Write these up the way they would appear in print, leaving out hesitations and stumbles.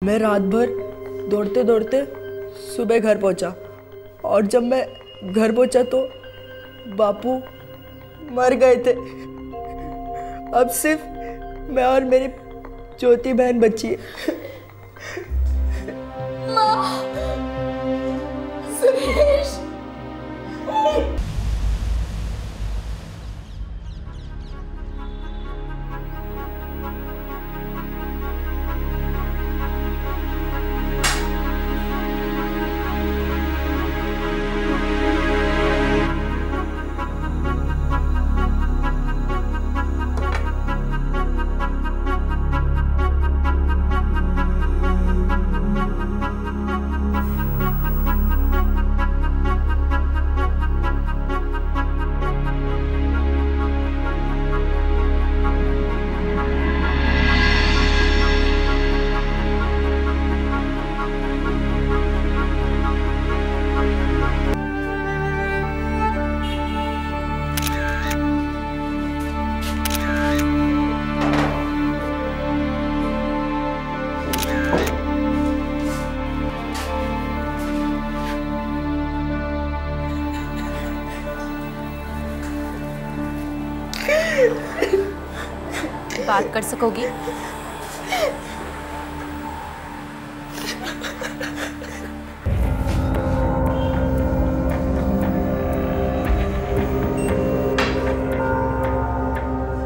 मैं रात भर दौड़ते दौड़ते सुबह घर पहुंचा और जब मैं घर पहुंचा तो बापू मर गए थे। अब सिर्फ मैं और मेरी छोटी बहन बची है। माँ, सुरेश। बात कर सकोगी?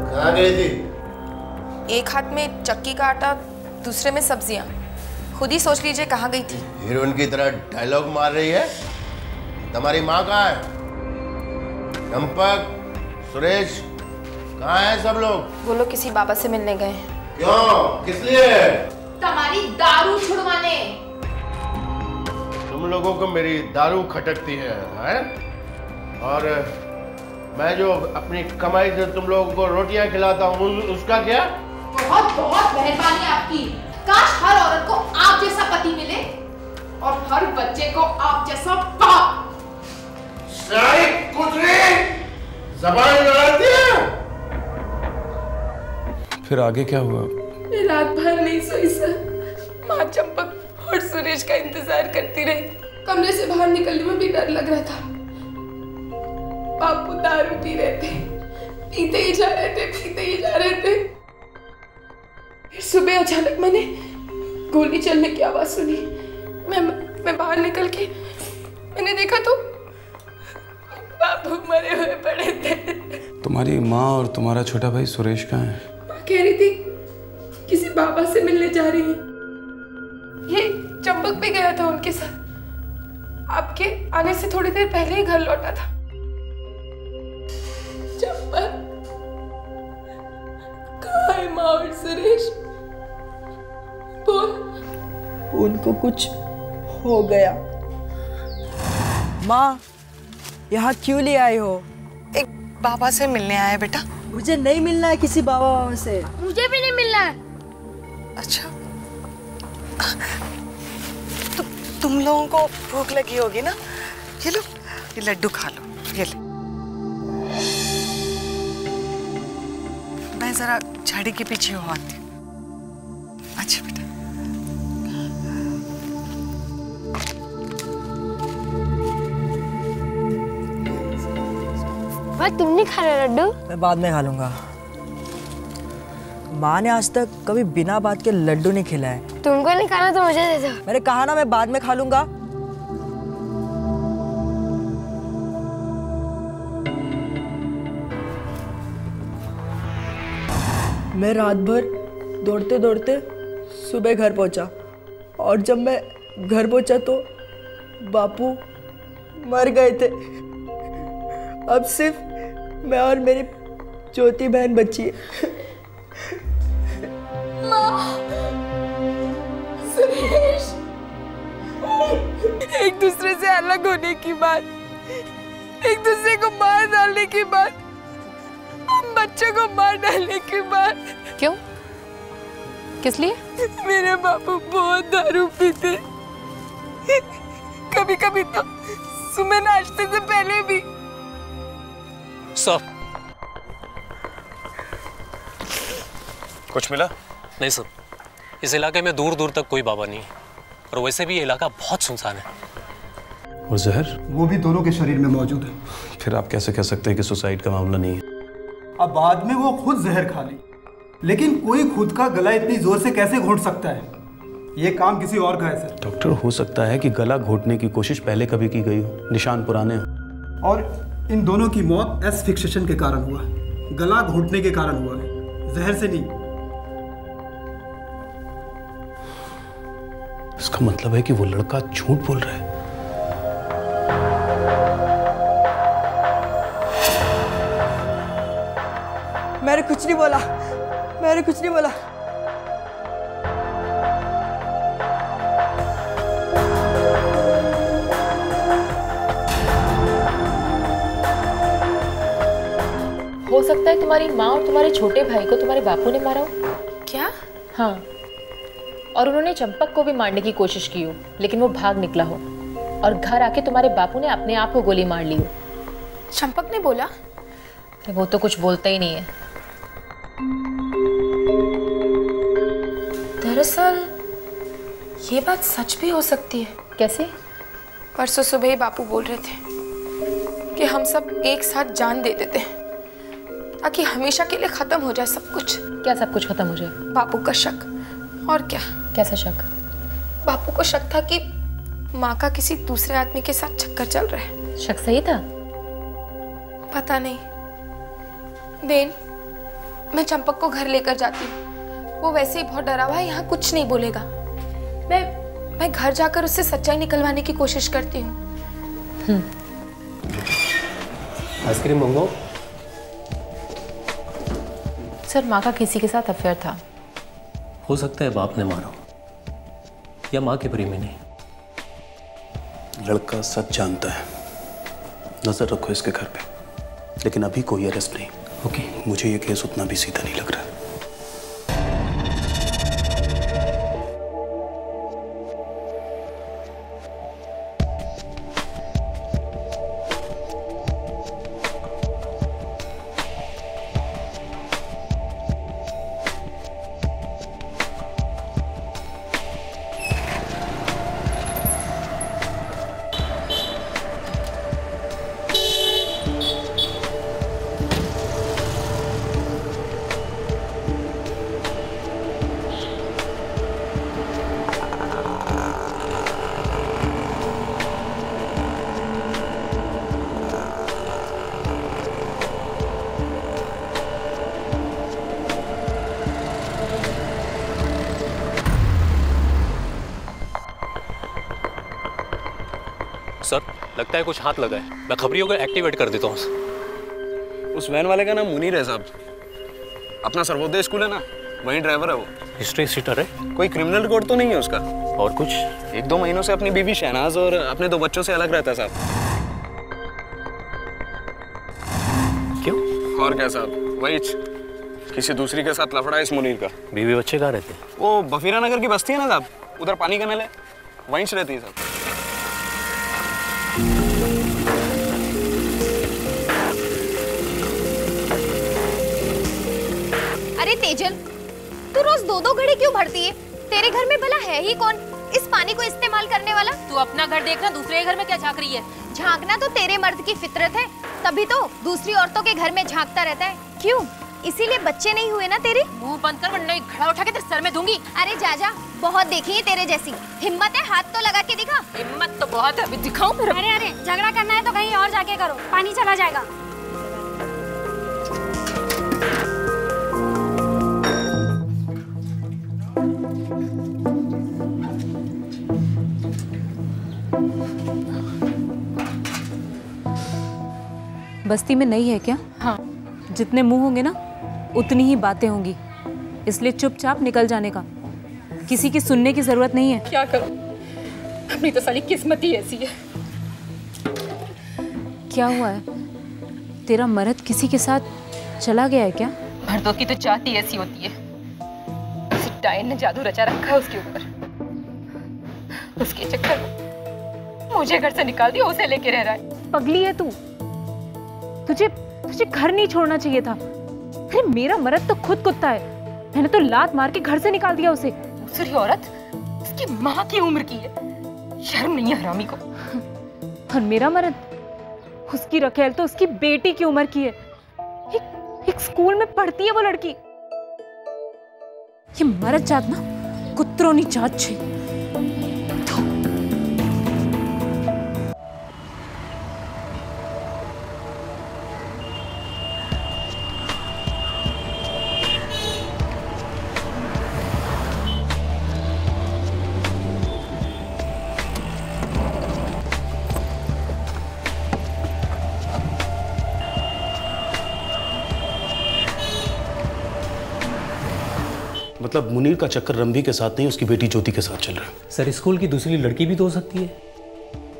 कहाँ गई थी? एक हाथ में चक्की का आटा, दूसरे में सब्जियां। खुद ही सोच लीजिए कहाँ गई थी। हीरोइन की तरह डायलॉग मार रही है। तुम्हारी माँ कहाँ है? चंपक, सुरेश, कहाँ हैं सब लोग? वो लोग किसी बाबा से मिलने गए हैं। क्यों? किस लिए? तुम्हारी दारू छुड़वाने। तुम लोगों को मेरी दारू खटकती है, हैं? और मैं जो अपनी कमाई से तुम लोगों को रोटियां खिलाता हूँ उसका क्या? बहुत बहुत मेहरबानी आपकी। काश हर औरत को आप जैसा पति मिले और हर बच्चे को आप जैसा बाप। सारी कुतरी ज़बान लड़ाती है। फिर आगे क्या हुआ? मैं रात भर नहीं सोई सर। माँ चंपक और सुरेश का इंतजार करती रही। कमरे से बाहर निकलने में भी डर लग रहा था। बापू दारू पी रहे थे, पीते ही जा रहे थे, पीते ही जा रहे थे। फिर सुबह अचानक मैंने गोली चलने की आवाज सुनी। मैं बाहर निकल के मैंने देखा तो बापू मरे हुए पड़े थे। तुम्हारी माँ और तुम्हारा छोटा भाई सुरेश कहाँ है? कह रही थी किसी बाबा से मिलने जा रही है। ये चंपक भी गया था उनके साथ। आपके आने से थोड़ी देर पहले ही घर लौटा था। चंपक कहाँ है माँ और सुरेश? बोल। उनको कुछ हो गया। माँ, यहाँ क्यों ले आए हो? एक बाबा से मिलने आया बेटा। मुझे नहीं मिलना है किसी बाबा से। मुझे भी नहीं मिलना है। अच्छा, तुम लोगों को भूख लगी होगी ना? ये लो, ये लड्डू खा लो। ये ले। मैं जरा झाड़ी के पीछे हो आती हूँ। अच्छा बेटा। तुम नहीं खा रहे लड्डू? मैं बाद में खा लूंगा। माँ ने आज तक कभी बिना बात के लड्डू नहीं खिलाए। तुमको नहीं खाना तो मुझे दे दो। मैंने कहा ना मैं बाद में खा लूंगा। मैं रात भर दौड़ते दौड़ते सुबह घर पहुंचा और जब मैं घर पहुंचा तो बापू मर गए थे। अब सिर्फ मैं और मेरी छोटी बहन बची है। माँ, सुरेश, एक दूसरे से अलग होने की बात, एक दूसरे को मार डालने की बात, हम बच्चों को मार डालने की बात। क्यों? किस लिए? मेरे बापू बहुत दारू पीते, कभी कभी तो सुबह नाश्ते से पहले भी। सर, कुछ मिला? नहीं सर, इस इलाके में दूर दूर तक कोई बाबा नहीं है, और वैसे भी ये इलाका बहुत सुनसान है। और जहर? वो भी दोनों के शरीर में मौजूद है। फिर आप कैसे कह सकते हैं कि सुसाइड का मामला नहीं है? अब बाद में वो खुद जहर खा ली, लेकिन कोई खुद का गला इतनी जोर से कैसे घोंट सकता है? ये काम किसी और का है सर। डॉक्टर, हो सकता है कि गला घोटने की कोशिश पहले कभी की गई हो, निशान पुराने हो। और इन दोनों की मौत एस्फिक्सेशन के कारण हुआ है, गला घोटने के कारण हुआ है, जहर से नहीं। इसका मतलब है कि वो लड़का झूठ बोल रहा है। मैंने कुछ नहीं बोला, मैंने कुछ नहीं बोला। हो सकता है तुम्हारी माँ और तुम्हारे छोटे भाई को तुम्हारे बापू ने मारा हो। क्या? हाँ, और उन्होंने चंपक को भी मारने की कोशिश की हो, लेकिन वो भाग निकला हो, और घर आके तुम्हारे बापू ने अपने आप को गोली मार ली हो। चंपक ने बोला? वो तो कुछ बोलता ही नहीं है। दरअसल ये बात सच भी हो सकती है। कैसे? परसों सुबह ही बापू बोल रहे थे कि हम सब एक साथ जान दे देते हैं ताकि हमेशा के लिए खत्म हो जाए सब कुछ। क्या सब कुछ खत्म हो जाए? बापू का शक। और क्या? कैसा शक? बापू को शक था कि माँ का किसी दूसरे आदमी के साथ चक्कर चल रहा है। शक सही था? पता नहीं बेन, मैं चंपक को घर लेकर जाती हूँ। वो वैसे ही बहुत डरा हुआ है, यहाँ कुछ नहीं बोलेगा। मैं घर जाकर उससे सच्चाई निकलवाने की कोशिश करती हूँ। आइसक्रीम मंगाओ। सर, माँ का किसी के साथ अफेयर था। हो सकता है बाप ने मारा हो, या माँ के प्रेमी ने। लड़का सच जानता है, नजर रखो इसके घर पे, लेकिन अभी कोई अरेस्ट नहीं। ओके। मुझे ये केस उतना भी सीधा नहीं लग रहा। सर, लगता है कुछ हाथ लगा है। मैं खबरियों को एक्टिवेट कर देता हूँ। उस वैन वाले का नाम मुनीर है साहब। अपना सर्वोदय स्कूल है ना, वहीं ड्राइवर है वो। हिस्ट्री सीटर है? कोई क्रिमिनल रिकॉर्ड तो नहीं है उसका? और कुछ? 1-2 महीनों से अपनी बीवी शहनाज और अपने 2 बच्चों से अलग रहता है साहब। क्यों? और क्या साहब, वही किसी दूसरी के साथ लफड़ा है इस मुनीर का। बीवी बच्चे कहाँ रहते? वो बफीरा नगर की बस्ती है ना साहब, उधर पानी का नल है, वहीं से रहती है साहब। अरे तेजल, तू रोज 2-2 घड़े क्यों भरती है? तेरे घर में भला है ही कौन इस पानी को इस्तेमाल करने वाला? तू अपना घर देखना, दूसरे घर में क्या झांक रही है? झांकना तो तेरे मर्द की फितरत है, तभी तो दूसरी औरतों के घर में झांकता रहता है। क्यों? इसीलिए बच्चे नहीं हुए ना तेरे? मुंह बंद कर, वरना एक घड़ा उठा के तेरे सर में दूंगी। अरे जा, बहुत देखी है तेरे जैसी। हिम्मत है, हाथ तो लगा के दिखा। हिम्मत तो बहुत है, अभी दिखाऊं फिर। अरे झगड़ा करना है तो कहीं और जाके करो, पानी चला जाएगा। बस्ती में नहीं है क्या? हाँ। जितने मुंह होंगे ना उतनी ही बातें होंगी, इसलिए चुपचाप निकल जाने का। किसी की सुनने की जरूरत नहीं है। क्या करूं, अपनी तो सारी किस्मत ही ऐसी है। क्या हुआ है? तेरा मर्द किसी के साथ चला गया है क्या? मर्दों की तो चाहती ऐसी होती है। उस डायन ने जादू रचा रखा है उसके ऊपर। उसके चक्कर में मुझे घर से निकाल दिया, उसे लेके रह रहा है। पगली है तू, तुझे घर नहीं छोड़ना चाहिए था। अरे मेरा मर्द तो खुद कुत्ता है, मैंने तो लात मार के घर से निकाल दिया उसे। दूसरी औरत उसकी माँ की उम्र की है। शर्म नहीं है हरामी को। और मेरा मर्द, उसकी रखेल तो उसकी बेटी की उम्र की है। एक स्कूल में पढ़ती है वो लड़की। ये मर्द जात ना कुत्रों जात छे। मतलब मुनीर का चक्कर रंभी के साथ नहीं, उसकी बेटी ज्योति के साथ चल रहा है। सर स्कूल की दूसरी लड़की भी तो हो सकती है।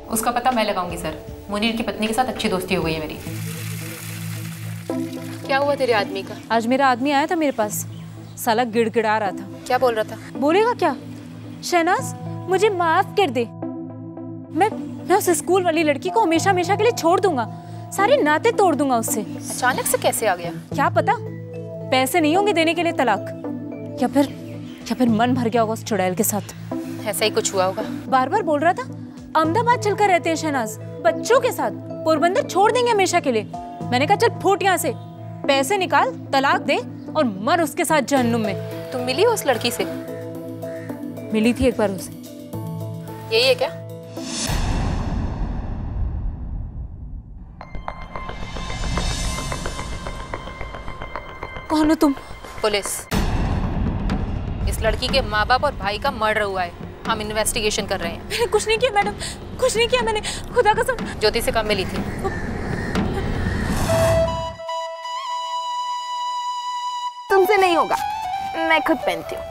उसका पता मैं लगाऊंगी सर। मुनीर की पत्नी के साथ अच्छी दोस्ती हो गई है मेरी। क्या हुआ तेरे आदमी का? आज मेरा आदमी आया था मेरे पास, साला गिड़गिड़ा रहा था। क्या बोल रहा था? बोलेगा क्या? शहनाज मुझे माफ कर दे, मैं उस स्कूल वाली लड़की को हमेशा हमेशा के लिए छोड़ दूंगा, सारे नाते तोड़ दूंगा उससे। अचानक से कैसे आ गया? क्या पता, पैसे नहीं होंगे देने के लिए तलाक, या फिर मन भर गया होगा उस चुड़ैल के साथ। ऐसा ही कुछ हुआ होगा। बार बार बोल रहा था अहमदाबाद चलकर रहते हैं शहनाज, बच्चों के साथ, पोरबंदर छोड़ देंगे हमेशा के लिए। मैंने कहा चल फूट यहाँ से, पैसे निकाल, तलाक दे और मर उसके साथ जहन्नुम में। तुम मिली उस लड़की से? मिली थी एक बार उसे। यही है क्या? कौन हो तुम? पुलिस। इस लड़की के माँ बाप और भाई का मर्डर हुआ है, हम इन्वेस्टिगेशन कर रहे हैं। मैंने कुछ नहीं किया मैडम, कुछ नहीं किया मैंने, खुदा कसम। ज्योति से कब मिली थी? तुमसे नहीं होगा, मैं खुद पहनती हूँ।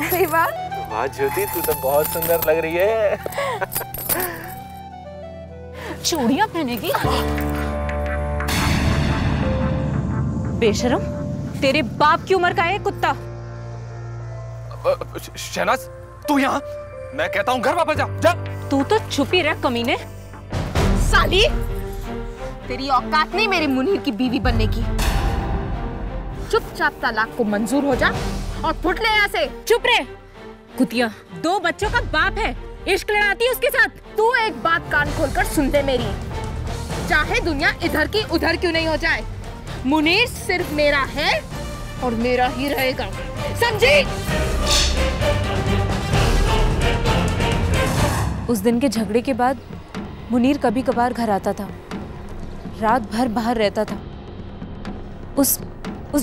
अरे वाह वाह ज्योति, तू तो बहुत सुंदर लग रही है। चूड़ियां पहनेगी? बेशरम, तेरे बाप की उम्र का है कुत्ता। शहनाज तू यहाँ, मैं कहता हूँ घर वापस जा। जा। तू तो छुपी रह कमीने। साली, तेरी औकात नहीं मेरे मुनीर की बीवी बनने की। चुपचाप तलाक को मंजूर हो जा और फुट ले यहाँ से। चुप रहे कुतिया, 2 बच्चों का बाप है, इश्क लड़ाती है उसके साथ। तू एक बात कान खोलकर सुन दे मेरी, चाहे दुनिया इधर की उधर क्यों नहीं हो जाए, मुनीर सिर्फ मेरा है और मेरा ही रहेगा, समझी? उस दिन के झगड़े के बाद मुनीर कभी कभार घर आता था, रात भर बाहर रहता था, उस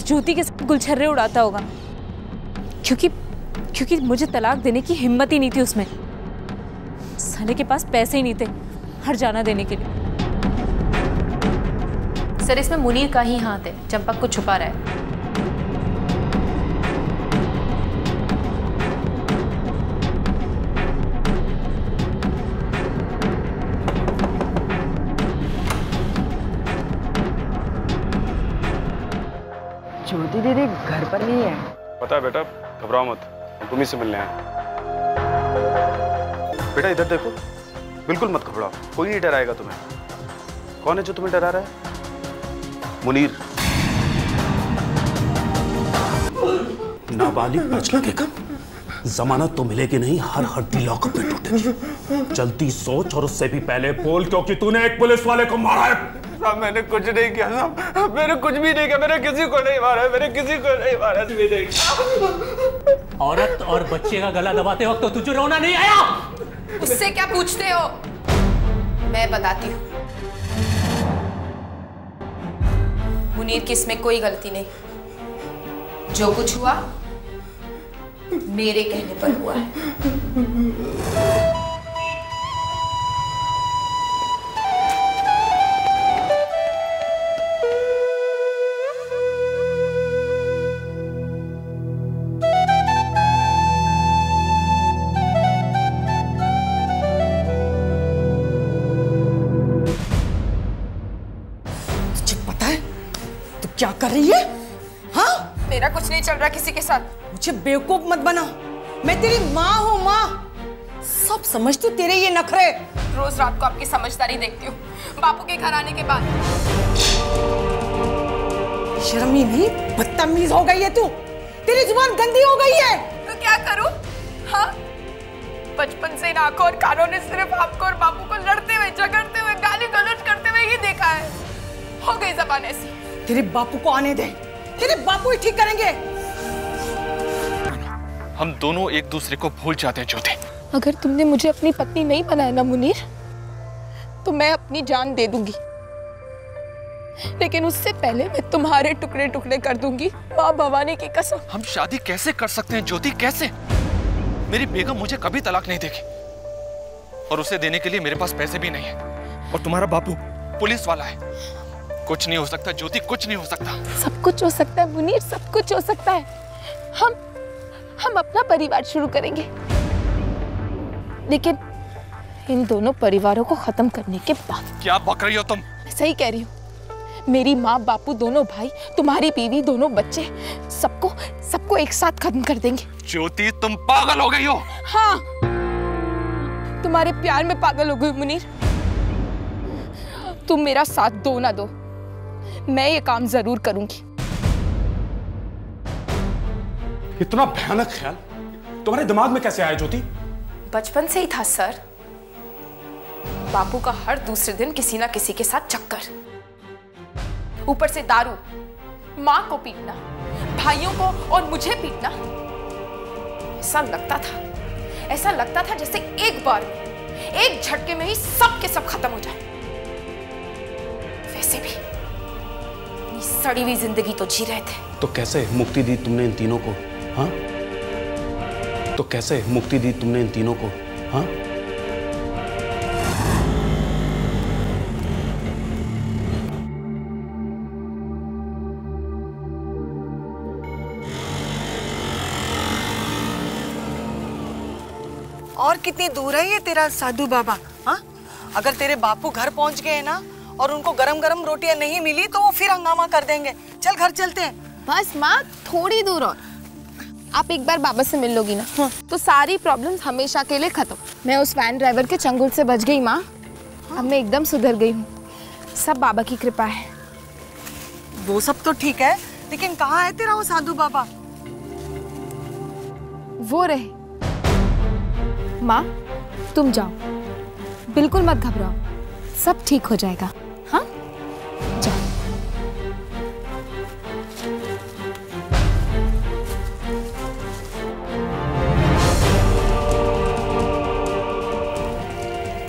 ज्योति के साथ गुलछर्रे उड़ाता होगा, क्योंकि मुझे तलाक देने की हिम्मत ही नहीं थी उसमें। साले के पास पैसे ही नहीं थे हर जाना देने के लिए। सर इसमें मुनीर का ही हाथ है, चंपक को छुपा रहा है। ज्योति दीदी घर पर नहीं है। पता है बेटा, घबराओ मत, हम तुम्ही से मिलने आए। बेटा इधर देखो, बिल्कुल मत घबराओ, कोई नहीं डराएगा तुम्हें। कौन है जो तुम्हें डरा रहा है? मुनीर। नाबालिग बच लगेगा, जमानत तो मिलेगी नहीं, हर हड्डी लॉकअप में टूटेगी। जल्दी सोच और उससे भी पहले बोल, क्योंकि तूने एक पुलिस वाले को मारा है। साहब मैंने कुछ नहीं किया साहब, मैंने कुछ भी नहीं किया, मैंने किसी को नहीं मारा, मैंने किसी को नहीं मारा। औरत और बच्चे का गला दबाते वक्त तो तुझे रोना नहीं आया? उससे क्या पूछते हो, मैं बताती हूँ। मुनीर की इसमें कोई गलती नहीं, जो कुछ हुआ मेरे कहने पर हुआ है। क्या कर रही है? हाँ? मेरा कुछ नहीं चल रहा किसी के साथ। मुझे बेवकूफ मत बना, मैं तेरी माँ हूँ। माँ सब समझती हूँ, तेरे ये नखरे। रोज रात को आपकी समझदारी देखती हूँ बापू के घर आने के बाद। शर्मी नहीं, बदतमीज हो गई है तू। तेरी जुबान गंदी हो गई है। तो क्या करूं? हाँ, बचपन से इन आंखों और कानों ने सिर्फ आपको और बापू को लड़ते हुए, झगड़ते हुए, गाली गलौज करते हुए ही देखा है। हो गई जबान ऐसी। तेरे बापू को आने दे, तेरे बापू ही ठीक करेंगे। हम दोनों एक दूसरे को भूल जाते हैं ज्योति। अगर तुमने मुझे अपनी पत्नी नहीं बनाया ना मुनीर, तो मैं अपनी जान दे दूंगी, लेकिन उससे पहले मैं तुम्हारे टुकड़े टुकड़े कर दूंगी, माँ भवानी की कसम। हम शादी कैसे कर सकते हैं ज्योति, कैसे? मेरी बेगम मुझे कभी तलाक नहीं देगी, और उसे देने के लिए मेरे पास पैसे भी नहीं है। और तुम्हारा बापू पुलिस वाला है। कुछ नहीं हो सकता ज्योति, कुछ नहीं हो सकता। सब कुछ हो सकता है मुनीर, सब कुछ हो सकता है। हम अपना परिवार शुरू करेंगे, लेकिन इन दोनों परिवारों को खत्म करने के बाद। क्या बक रही हो तुम? मैं सही कह रही हूँ। मेरी माँ, बापू, दोनों भाई, तुम्हारी बीवी, दोनों बच्चे, सबको एक साथ खत्म कर देंगे। ज्योति तुम पागल हो गई हो। हाँ, तुम्हारे प्यार में पागल हो गई मुनीर। तुम मेरा साथ दो ना दो, मैं ये काम जरूर करूंगी। इतना भयानक ख्याल तुम्हारे दिमाग में कैसे आया ज्योति? बचपन से ही था सर। बापू का हर दूसरे दिन किसी ना किसी के साथ चक्कर, ऊपर से दारू, माँ को पीटना, भाइयों को और मुझे पीटना। ऐसा लगता था जैसे एक बार, एक झटके में ही सब के सब खत्म हो जाए। वैसे भी अपनी सड़ी हुई जिंदगी तो जी रहे थे। तो कैसे मुक्ति दी तुमने इन तीनों को? हाँ, तो कैसे मुक्ति दी तुमने इन तीनों को? हाँ, और कितनी दूर है ये तेरा साधु बाबा? हाँ, अगर तेरे बापू घर पहुंच गए ना और उनको गरम गरम रोटियां नहीं मिली तो वो फिर हंगामा कर देंगे। चल घर चलते हैं। बस माँ, थोड़ी दूर और। आप एक बार बाबा से मिल लोगी ना, तो सारी प्रॉब्लम्स हमेशा के लिए खत्म। मैं उस वैन ड्राइवर के चंगुल से बच गई माँ। अब मैं एकदम सुधर गई हूँ। सब बाबा की कृपा है। वो सब तो ठीक है, लेकिन कहाँ है तेरा वो साधु बाबा? वो रहे। माँ, तुम जाओ, बिल्कुल मत घबराओ, सब ठीक हो जाएगा। हाँ, जाओ।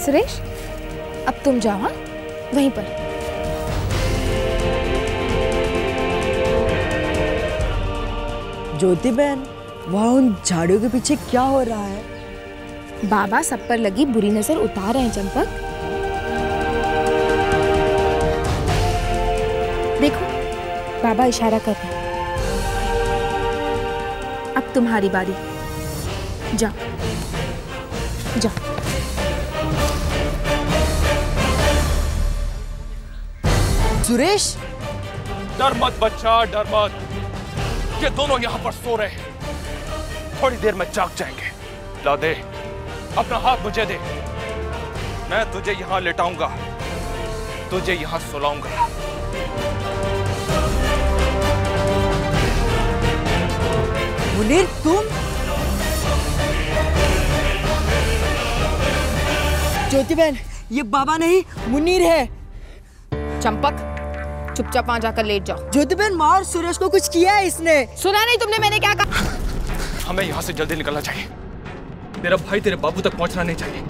सुरेश, अब तुम जाओ। हाँ, वहीं पर। ज्योति बहन, वहाँ उन झाड़ियों के पीछे क्या हो रहा है? बाबा सब पर लगी बुरी नजर उतार रहे हैं चंपक। देखो, बाबा इशारा कर रहे हैं। अब तुम्हारी बारी। जाओ जाओ। सुरेश, डर मत बच्चा, डर मत। ये दोनों यहाँ पर सो रहे हैं, थोड़ी देर में जाग जाएंगे। ला दे अपना हाथ, मुझे दे। मैं तुझे यहाँ लेटाऊंगा, तुझे यहाँ सुलाऊंगा। मुनीर, तुम? ज्योति बहन, ये बाबा नहीं मुनीर है। चंपक, चुपचाप वहां जाकर लेट जाओ। ज्योति बहन, माँ और सुरेश को कुछ किया है इसने। सुना नहीं तुमने मैंने क्या कहा? हमें यहाँ से जल्दी निकलना चाहिए। तेरा भाई तेरे बाबू तक पहुंचना नहीं चाहिए।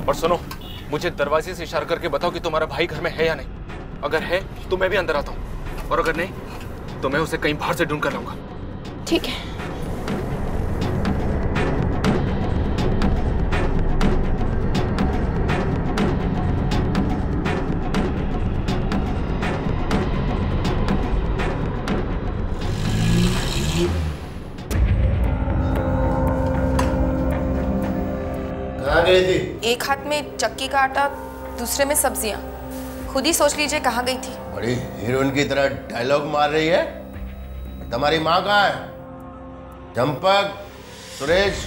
और सुनो, मुझे दरवाजे से इशारा करके बताओ कि तुम्हारा भाई घर में है या नहीं। अगर है तो मैं भी अंदर आता हूँ, और अगर नहीं तो मैं उसे कहीं बाहर से ढूंढ कर लाऊंगा। ठीक है। कहाँ गई थी? एक हाथ में चक्की का आटा, दूसरे में सब्जियां। खुद ही सोच लीजिए कहाँ गई थी। बड़ी हीरोइन की तरह डायलॉग मार रही है। तुम्हारी माँ कहाँ है? चंपक, सुरेश,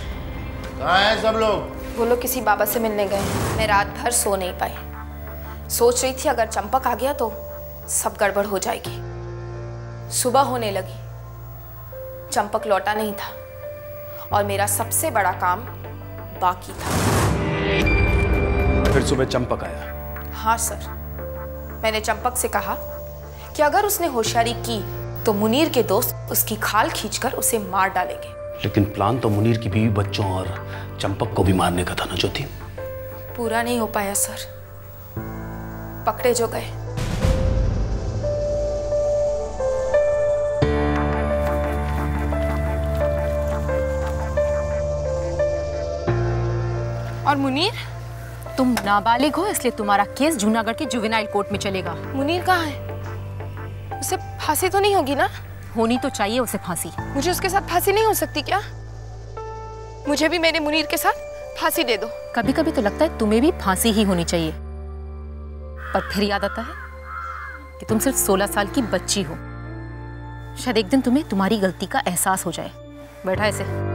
कहाँ हैं सब लोग? वो लोग किसी बाबा से मिलने गए। मैं रात भर सो नहीं पाई। सोच रही थी अगर चंपक आ गया तो सब गड़बड़ हो जाएगी। सुबह होने लगी, चंपक लौटा नहीं था और मेरा सबसे बड़ा काम बाकी था। फिर सुबह चंपक आया? हाँ सर, मैंने चंपक से कहा कि अगर उसने होशियारी की तो मुनीर के दोस्त उसकी खाल खींचकर उसे मार डालेंगे। लेकिन प्लान तो मुनीर की बीवी, बच्चों और चंपक को भी मारने का था ना ज्योति? पूरा नहीं हो पाया सर। पकड़े जो गए। और मुनीर, तुम नाबालिग हो इसलिए तुम्हारा केस जूनागढ़ के जुवेनाइल कोर्ट में चलेगा। मुनीर कहाँ है? उसे फांसी तो नहीं होगी ना? होनी तो चाहिए उसे फांसी। मुझे उसके साथ फांसी नहीं हो सकती क्या? मुझे भी मेरे मुनीर के साथ फांसी दे दो। कभी कभी तो लगता है तुम्हें भी फांसी ही होनी चाहिए, पर फिर याद आता है कि तुम सिर्फ 16 साल की बच्ची हो। शायद एक दिन तुम्हें तुम्हारी गलती का एहसास हो जाए। बैठा ऐसे।